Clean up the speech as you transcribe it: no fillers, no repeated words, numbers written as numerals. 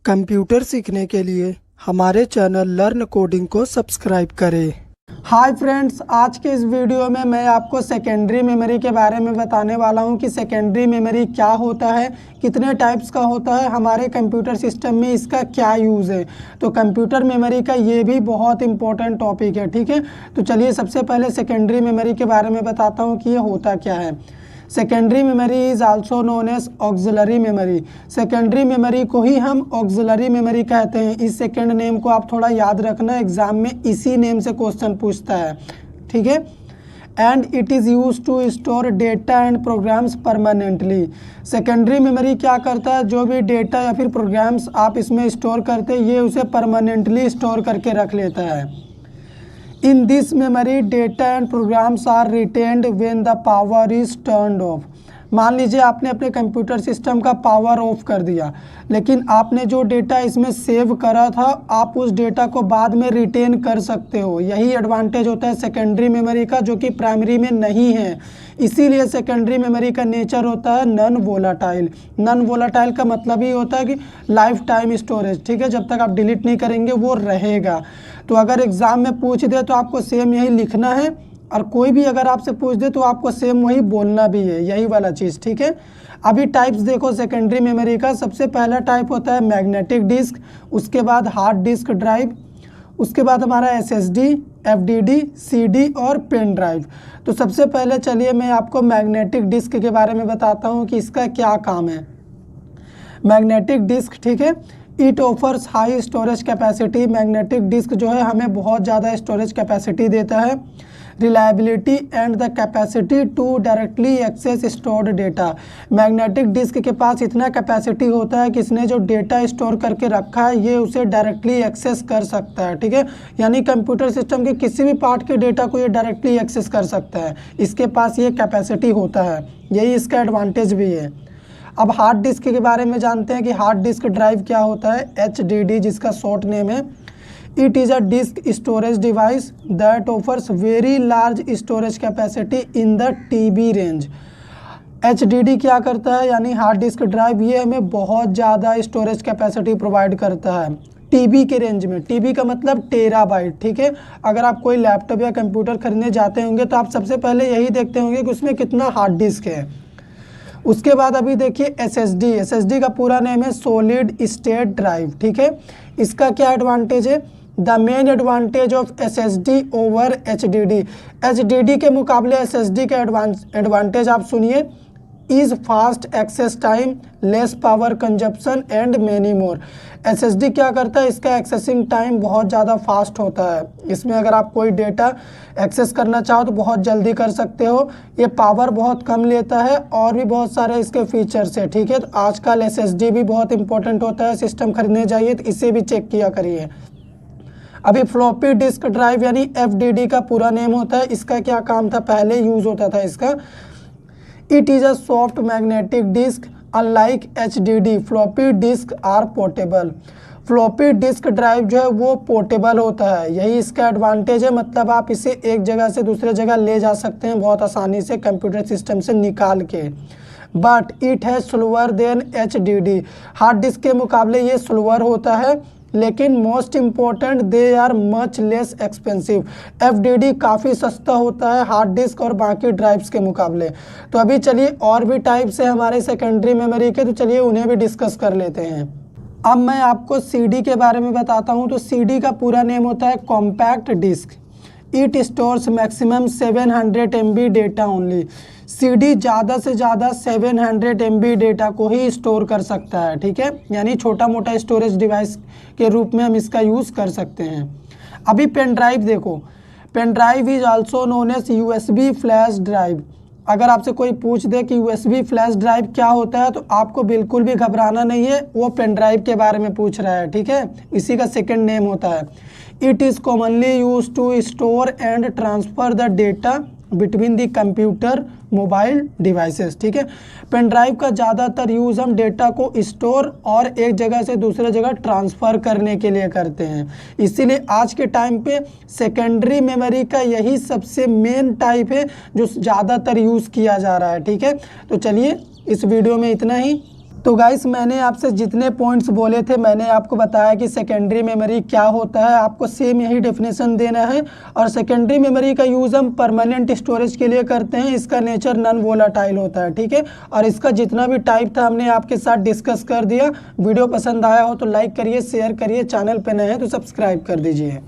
Computer सीखने के लिए हमारे चैनल लर्न कोडिंग को सब्सक्राइब करें। हाय फ्रेंड्स, आज के इस वीडियो में मैं आपको सेकेंडरी मेमोरी के बारे में बताने वाला हूं कि सेकेंडरी मेमोरी क्या होता है, कितने टाइप्स का होता है, हमारे कंप्यूटर सिस्टम में इसका क्या यूज़ है। तो कंप्यूटर मेमोरी का ये भी बहुत इंपॉर्टेंट टॉपिक है, ठीक है। तो चलिए सबसे पहले सेकेंडरी मेमोरी के बारे में बताता हूँ कि ये होता क्या है। Secondary memory is also known as auxiliary memory. Secondary memory को ही हम ऑक्सिलरी मेमोरी कहते हैं। इस सेकेंड नेम को आप थोड़ा याद रखना, एग्जाम में इसी नेम से क्वेश्चन पूछता है, ठीक है। And it is use to store data and programs permanently. Secondary memory क्या करता है, जो भी डेटा या फिर प्रोग्राम्स आप इसमें स्टोर करते हैं ये उसे परमानेंटली स्टोर करके रख लेता है। In this memory, data and programs are retained when the power is turned off. मान लीजिए आपने अपने कंप्यूटर सिस्टम का पावर ऑफ कर दिया, लेकिन आपने जो डेटा इसमें सेव करा था आप उस डेटा को बाद में रिटेन कर सकते हो। यही एडवांटेज होता है सेकेंडरी मेमोरी का, जो कि प्राइमरी में नहीं है। इसीलिए सेकेंडरी मेमोरी का नेचर होता है नॉन वोलाटाइल। नॉन वोलाटाइल का मतलब ही होता है कि लाइफ टाइम स्टोरेज, ठीक है। जब तक आप डिलीट नहीं करेंगे वो रहेगा। तो अगर एग्ज़ाम में पूछ दे तो आपको सेम यही लिखना है, और कोई भी अगर आपसे पूछ दे तो आपको सेम वही बोलना भी है, यही वाला चीज़, ठीक है। अभी टाइप्स देखो सेकेंडरी मेमोरी का। सबसे पहला टाइप होता है मैग्नेटिक डिस्क, उसके बाद हार्ड डिस्क ड्राइव, उसके बाद हमारा एसएसडी, एफडीडी, सीडी और पेन ड्राइव। तो सबसे पहले चलिए मैं आपको मैग्नेटिक डिस्क के बारे में बताता हूँ कि इसका क्या काम है। मैग्नेटिक डिस्क, ठीक है, it offers high storage capacity. Magnetic disk जो है हमें बहुत ज़्यादा स्टोरेज कैपेसिटी देता है। Reliability and the capacity to directly access stored data. Magnetic disk के पास इतना कैपेसिटी होता है कि इसने जो डेटा स्टोर करके रखा है ये उसे डायरेक्टली एक्सेस कर सकता है, ठीक है। यानी कंप्यूटर सिस्टम के किसी भी पार्ट के डेटा को ये डायरेक्टली एक्सेस कर सकता है, इसके पास ये कैपेसिटी होता है, यही इसका एडवांटेज भी है। अब हार्ड डिस्क के बारे में जानते हैं कि हार्ड डिस्क ड्राइव क्या होता है। HDD जिसका शॉर्ट नेम है। It is a disk storage device that offers very large storage capacity in the TB range. HDD क्या करता है, यानी हार्ड डिस्क ड्राइव, ये हमें बहुत ज़्यादा स्टोरेज कैपेसिटी प्रोवाइड करता है TB के रेंज में। TB का मतलब टेराबाइट, ठीक है। अगर आप कोई लैपटॉप या कंप्यूटर खरीदने जाते होंगे तो आप सबसे पहले यही देखते होंगे कि उसमें कितना हार्ड डिस्क है। उसके बाद अभी देखिए SSD का पूरा नेम है सॉलिड स्टेट ड्राइव, ठीक है। इसका क्या एडवांटेज है, the main advantage of SSD over HDD के मुकाबले SSD का एडवांटेज आप सुनिए, is fast access time, less power consumption and many more. SSD क्या करता है, इसका एक्सेसिंग टाइम बहुत ज़्यादा फास्ट होता है। इसमें अगर आप कोई डेटा एक्सेस करना चाहो तो बहुत जल्दी कर सकते हो। ये पावर बहुत कम लेता है और भी बहुत सारे इसके फीचर्स है, ठीक है। तो आजकल SSD भी बहुत इंपॉर्टेंट होता है, सिस्टम खरीदने जाइए तो इसे भी चेक किया करिए। अभी फ्लॉपी डिस्क ड्राइव यानी FDD का पूरा नेम होता है। इसका क्या काम था, पहले यूज़ होता था इसका, it is a soft magnetic disk unlike HDD। Floppy disk are portable. Floppy disk drive जो है वो पोर्टेबल होता है, यही इसका एडवांटेज है। मतलब आप इसे एक जगह से दूसरे जगह ले जा सकते हैं बहुत आसानी से कंप्यूटर सिस्टम से निकाल के। But it has slower than HDD। Hard disk के मुकाबले ये स्लोअर होता है, लेकिन most important they are much less expensive. FDD काफ़ी सस्ता होता है हार्ड डिस्क और बाकी ड्राइव्स के मुकाबले। तो अभी चलिए और भी टाइप्स है हमारे सेकेंडरी मेमोरी के, तो चलिए उन्हें भी डिस्कस कर लेते हैं। अब मैं आपको CD के बारे में बताता हूँ। तो CD का पूरा नेम होता है compact disk. It stores maximum 700 MB data only. CD ज़्यादा से ज़्यादा 700 MB डेटा को ही स्टोर कर सकता है, ठीक है। यानी छोटा मोटा स्टोरेज डिवाइस के रूप में हम इसका यूज़ कर सकते हैं। अभी पेन ड्राइव देखो, pen drive is also known as USB flash drive. अगर आपसे कोई पूछ दे कि USB फ्लैश ड्राइव क्या होता है तो आपको बिल्कुल भी घबराना नहीं है, वो पेन ड्राइव के बारे में पूछ रहा है, ठीक है। इसी का सेकंड नेम होता है। It is commonly use to store and transfer the data between the computer mobile devices, ठीक है। पेन ड्राइव का ज़्यादातर यूज़ हम डेटा को स्टोर और एक जगह से दूसरे जगह ट्रांसफ़र करने के लिए करते हैं। इसीलिए आज के टाइम पे सेकेंडरी मेमोरी का यही सबसे मेन टाइप है जो ज़्यादातर यूज़ किया जा रहा है, ठीक है। तो चलिए इस वीडियो में इतना ही। तो गाइस मैंने आपसे जितने पॉइंट्स बोले थे मैंने आपको बताया कि सेकेंडरी मेमोरी क्या होता है, आपको सेम यही डेफिनेशन देना है। और सेकेंडरी मेमोरी का यूज़ हम परमानेंट स्टोरेज के लिए करते हैं, इसका नेचर नॉन वोलाटाइल होता है, ठीक है। और इसका जितना भी टाइप था हमने आपके साथ डिस्कस कर दिया। वीडियो पसंद आया हो तो लाइक करिए, शेयर करिए, चैनल पर नए हैं तो सब्सक्राइब कर दीजिए।